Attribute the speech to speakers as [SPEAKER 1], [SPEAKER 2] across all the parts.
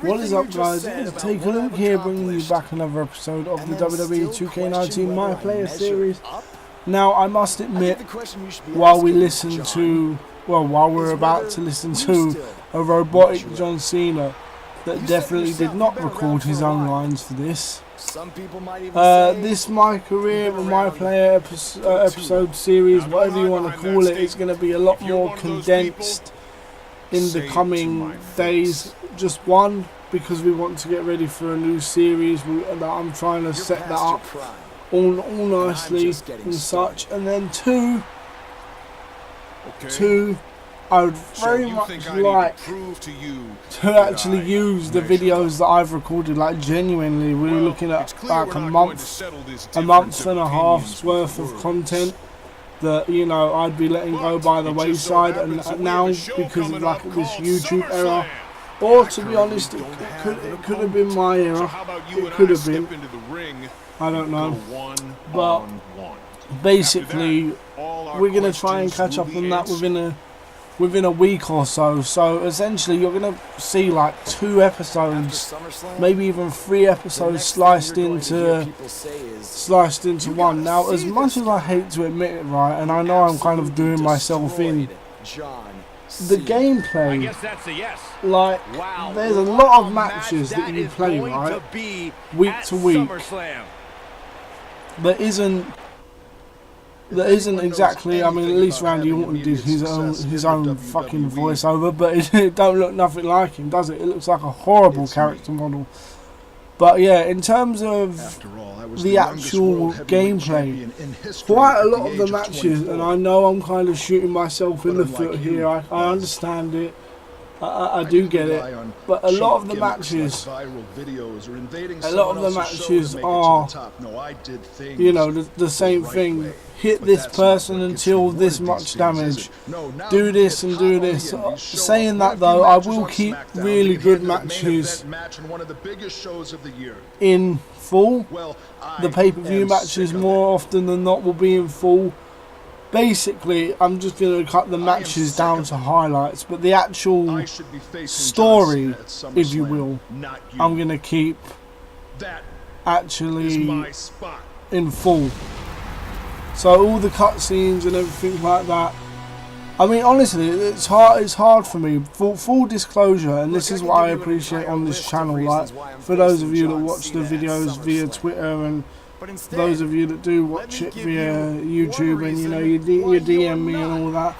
[SPEAKER 1] What is up, guys? It's Take a Look here, bringing you back another episode of the WWE 2K19 My Player series. Now, I must admit, while we're about to listen to a robotic John Cena that definitely did not record his own lines for this. This My Career or My Player episode series, whatever you want to call it, is going to be a lot more condensed in the coming days. Just one, because we want to get ready for a new series that I'm trying to set that up all nicely and such, and then two, I would very much like to actually use the videos that I've recorded. Like, genuinely, we're looking at like a month and a half's worth of content that, you know, I'd be letting go by the wayside, and now because of like this YouTube era, or to be honest, it could have been my era. It could have been. I don't know. But basically, we're gonna try and catch up on that within a week or so. So essentially, you're gonna see like 2 episodes, maybe even 3 episodes sliced into one. Now, as much as I hate to admit it, right, and I know I'm kind of doing myself in, the gameplay, like, there's a lot of matches that you play, right, week to week. There isn't exactly, I mean, at least Randy Orton did his own fucking voiceover, but it don't look nothing like him, does it? It looks like a horrible character model. But yeah, in terms of the actual gameplay, quite a lot of the matches, and I know I'm kind of shooting myself in the foot here, I understand it, I do get it, but a lot of the matches are, you know, the same thing. Hit this person until this much damage, do this and do this. Saying that though, I will keep really good matches in full. The pay-per-view matches more often than not will be in full. Basically, I'm just going to cut the matches down to highlights, but the actual story, if you will, I'm going to keep actually in full. So all the cutscenes and everything like that. I mean, honestly, it's hard for me. Full disclosure, and this is what I appreciate on this channel. Like, for those of you that watch the videos via Twitter, and those of you that do watch it via YouTube, and you know, you DM me and all that,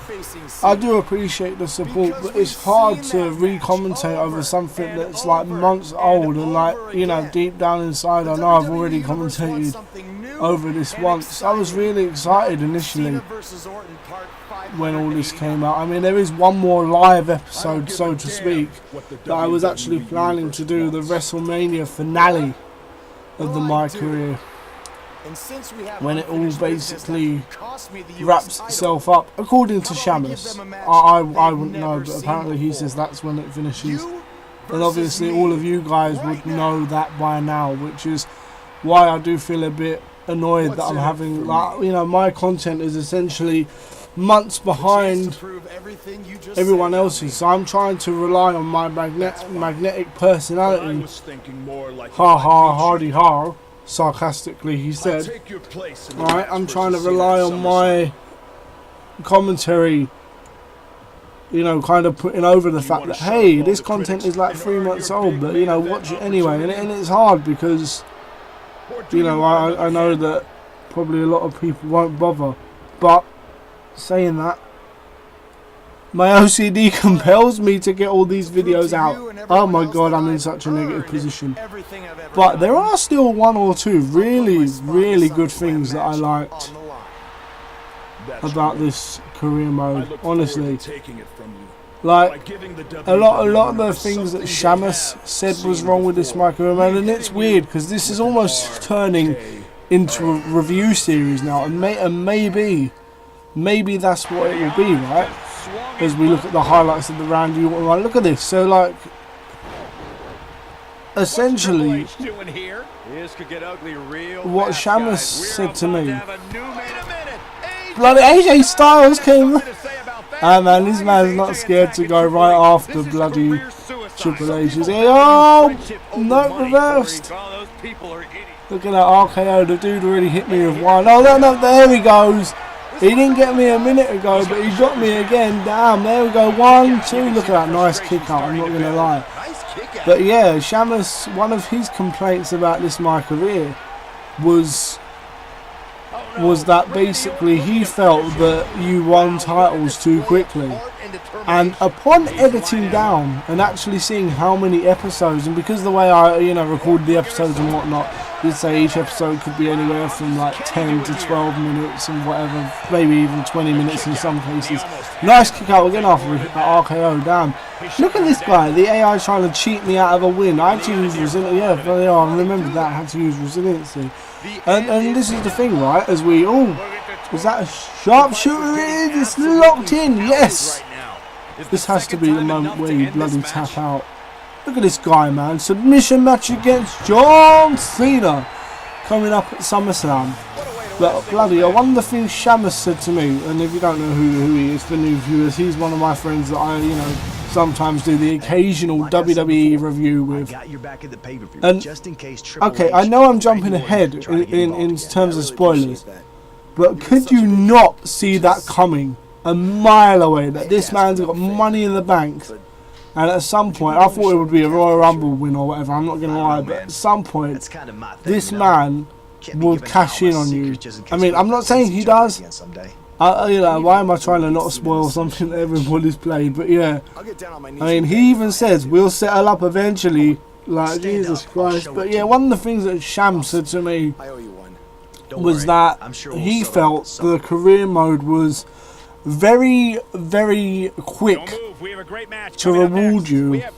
[SPEAKER 1] I do appreciate the support, but it's hard to re-commentate over something that's like months old, and like, you know, deep down inside I know I've already commentated over this once. I was really excited initially when all this came out. I mean, there is one more live episode, so to speak, that I was actually planning to do, the WrestleMania finale of the My Career, when it all basically wraps itself up, according to Shamus. I wouldn't know, but apparently he says that's when it finishes. And obviously all of you guys would know that by now, which is why I do feel a bit annoyed that I'm having, like, you know, my content is essentially months behind everyone else's, so I'm trying to rely on my magnetic personality. Ha ha, hardy ha, sarcastically he said. Right, I'm trying to rely on my commentary, you know, kind of putting over the fact that, hey, this content is like 3 months old, but, you know, watch it anyway. And it's hard because, you know, I know that probably a lot of people won't bother, but saying that, my OCD compels me to get all these videos out. Oh my god, I'm in such a negative position. But there are still 1 or 2 really good things that I liked about this career mode, honestly. Like, a lot of the things that Shamus said was wrong with this My Career mode, and it's weird because this is almost turning into a review series now, and maybe that's what it will be, right? As we look at the highlights of the Randy Orton run. Look at this. So, like, essentially, what Shamus said to me, bloody AJ Styles came. Ah man, this man's not scared to go right after bloody Triple H is here. Oh, no, reversed. Look at that RKO. The dude already hit me with one. Oh, no, there he goes. He didn't get me a minute ago, but he got me again. Damn, there we go. 1, 2. Look at that nice kick out. I'm not going to lie. But yeah, Shamus, one of his complaints about this my career was that basically he felt that you won titles too quickly. And upon editing down and actually seeing how many episodes, and because the way I record the episodes and whatnot, you'd say each episode could be anywhere from like 10 to 12 minutes and whatever, maybe even 20 minutes in some cases. Nice kick out again after that RKO. Damn, look at this guy, the AI trying to cheat me out of a win. I had to use resiliency. Yeah, I remember that. I had to use resiliency. And this is the thing, right? As we was that a sharpshooter? It's locked in. Yes. This has to be the moment where you bloody tap out. Look at this guy, man. Submission match against John Cena coming up at SummerSlam. But bloody, one of the things Shamus said to me, and if you don't know who he is for new viewers, he's one of my friends that I, sometimes do the occasional WWE review with. And okay, I know I'm jumping ahead in terms of spoilers, but could you not see that coming a mile away? That this man's got money in the bank, and at some point, I thought it would be a Royal Rumble win or whatever. I'm not gonna lie, but at some point, this man will cash in on you. I mean, I'm not saying he does. Why am I trying to not spoil something that everybody's played? But yeah, I mean, he even says we'll settle up eventually. Like, Jesus Christ. But yeah, one of the things that Sham said to me was that he felt the career mode was very, very quick to reward you. It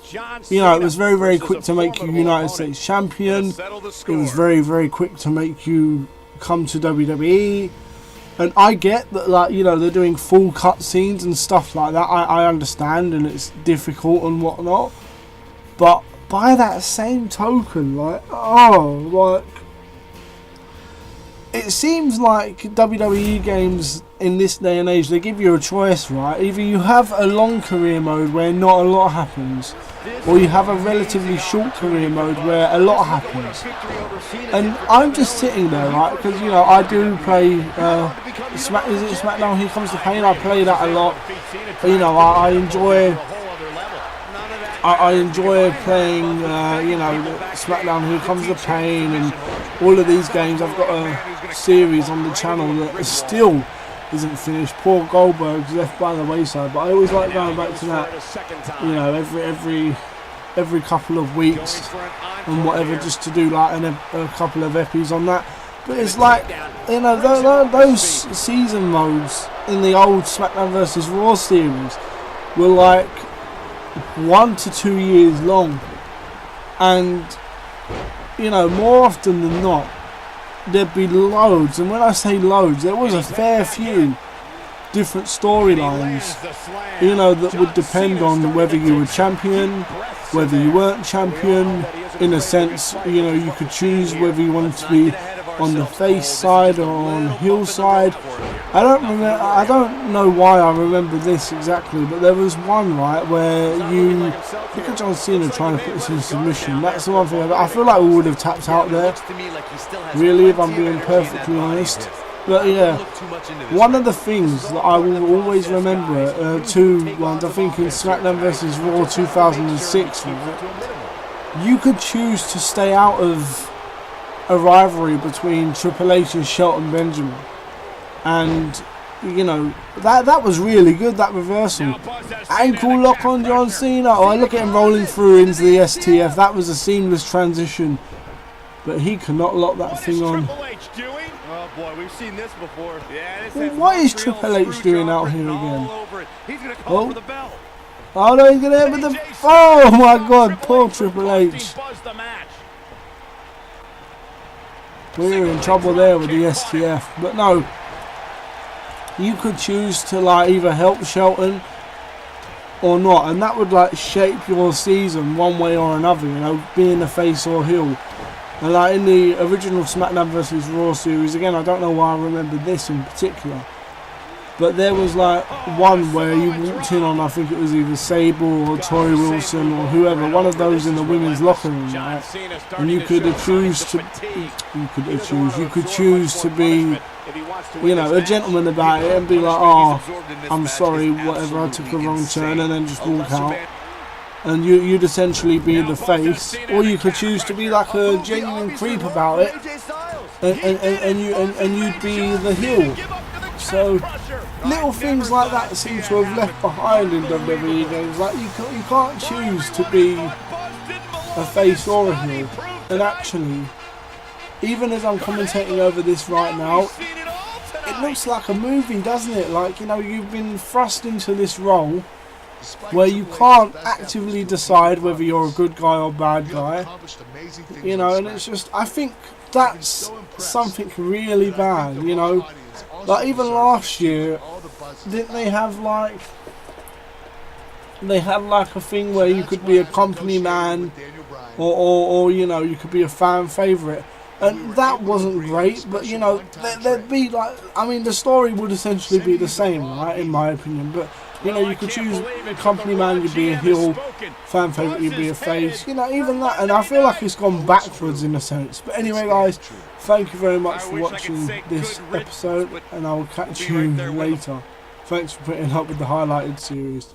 [SPEAKER 1] was very, very quick to make you United States champion. It was very, very quick to make you come to WWE. And I get that, like, they're doing full cutscenes and stuff like that. I understand, and it's difficult and whatnot. But by that same token, it seems like WWE games in this day and age, they give you a choice, right? Either you have a long career mode where not a lot happens, or you have a relatively short career mode where a lot happens. And I'm just sitting there, right? Because I do play is it SmackDown Here Comes the Pain? I play that a lot. I enjoy playing SmackDown Here Comes the Pain and all of these games. I've got a series on the channel that still isn't finished. Poor Goldberg's left by the wayside, but I always like going back to that, every couple of weeks and whatever, just to do like a couple of epis on that. But it's like, those season modes in the old SmackDown vs Raw series were like 1 to 2 years long, and more often than not there'd be loads, and when I say loads, there was a fair few different storylines, that would depend on whether you were champion, whether you weren't champion. In a sense, you could choose whether you wanted to be on the face side or on heel side. I don't know why I remember this exactly, but there was one, right, where look at John Cena trying to put this in submission. That's the one thing I feel like we would have tapped out there, really, if I'm being perfectly honest. But yeah, one of the things that I will always remember, two ones, I think in SmackDown vs Raw 2006, right, you could choose to stay out of a rivalry between Triple H and Shelton Benjamin, and that was really good, that reversal. Ankle lock on John Cena. I look at him rolling through into the STF. That was a seamless transition, but he cannot lock that thing on.
[SPEAKER 2] Oh boy, we've seen this before.
[SPEAKER 1] What is Triple H doing out here again? Oh no, he's gonna hit with the. Oh my God, poor Triple H. We're in trouble there with the STF, but no. You could choose to either help Shelton or not, and that would shape your season one way or another. Being a face or heel. And in the original SmackDown vs Raw series, again, I don't know why I remember this in particular, But there was like one where you walked in on, I think it was either Sable or Tori Wilson or whoever, one of those in the women's locker room, right? And you could choose to be, you know, a gentleman about it and be like, oh, I'm sorry, whatever, I took a wrong turn, and then just walk out. And you'd essentially be the face, or you could choose to be like a genuine creep about it, and you'd be the heel. So little things like that seem to have left behind in WWE games. Like you can't choose to be a face or a heel. And actually, even as I'm commentating over this right now, it looks like a movie, doesn't it? Like, you know, you've been thrust into this role where you can't actively decide whether you're a good guy or bad guy. You know, and it's just, I think that's something really bad, you know. Like even last year, didn't they have like, a thing where you could be a company man, or you know, you could be a fan favourite, and that wasn't great. But you know, there'd be like, I mean, the story would essentially be the same, right, in my opinion. But you know, you could choose a company man, you'd be a heel, fan favourite, you'd be a face, you know, even that. And I feel like it's gone backwards in a sense. But anyway, guys, thank you very much for watching this episode, and I will catch you later. Thanks for putting up with the highlighted series.